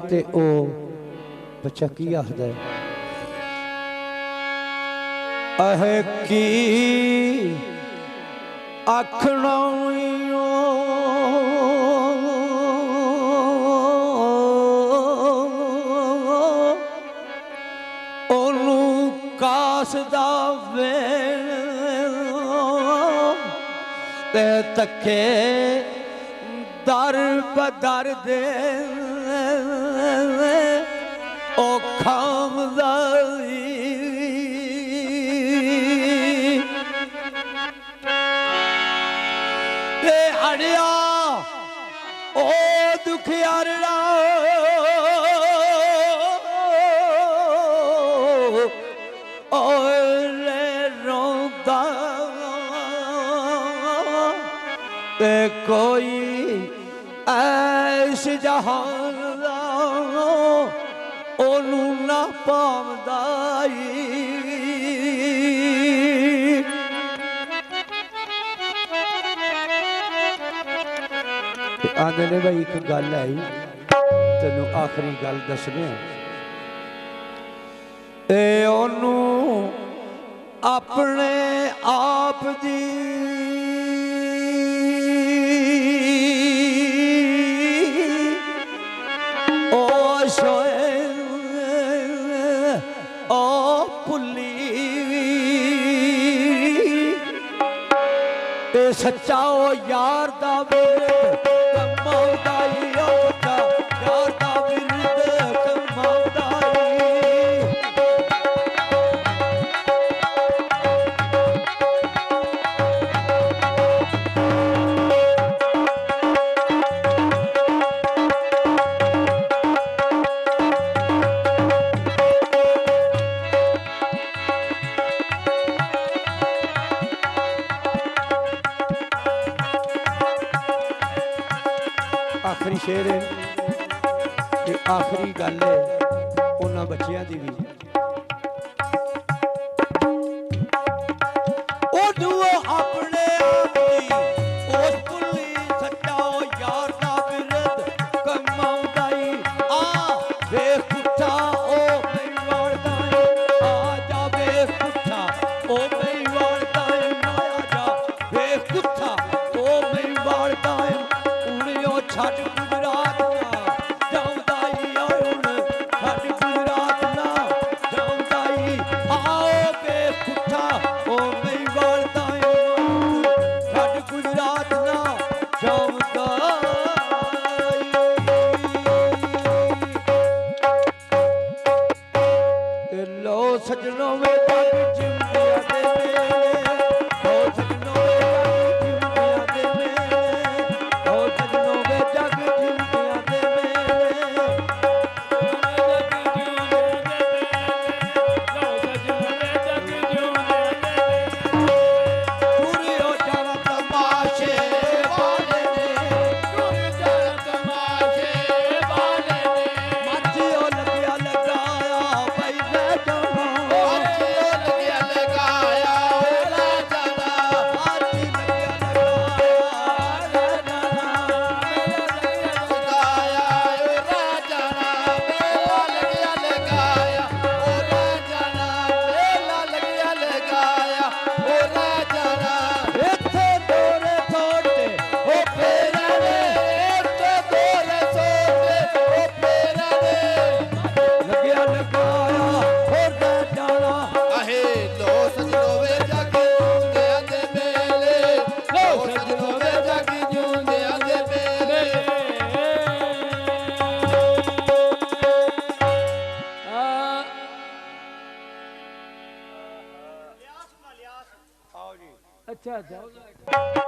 ते ओ बच्चा की आखदा है की आखना ओनू कासदा वेण ते तके दर बदर दे ओ खामदारी ते अड़िया ओ दुखियारा रोंदा ते कोई ऐश जहान दा ओनू ना पावदाई आंदे ने भाई एक गल आई तेनू आखिरी गल दसने ओनू अपने आप दी सच्चा ओ यार दा विरद कमाउंदा ई ओ सच्चा यार दा विरद कमाउंदा आखिरी शेर है कि आखिरी गल है उन्हां बच्चियां दी भी अपने आप दी उस भुल्ली सच्चा यार दा विरद कमाउंदा ई आ वेख पुट्ठा ओ मेरी वालदा आ जा वेख पुट्ठा ओ मेरी वालदा आ जा वेख पुट्ठा ओ मेरी वालदा छड़ गुजरात ना जाऊंदा हुण छड़ गुजरात ना जाऊंदा आओ बेखुदा ओ मेरी वालदा छड़ गुजरात ना जाऊंदा लो सजनों वे जग जिंदिया दे लो सजनों अच्छा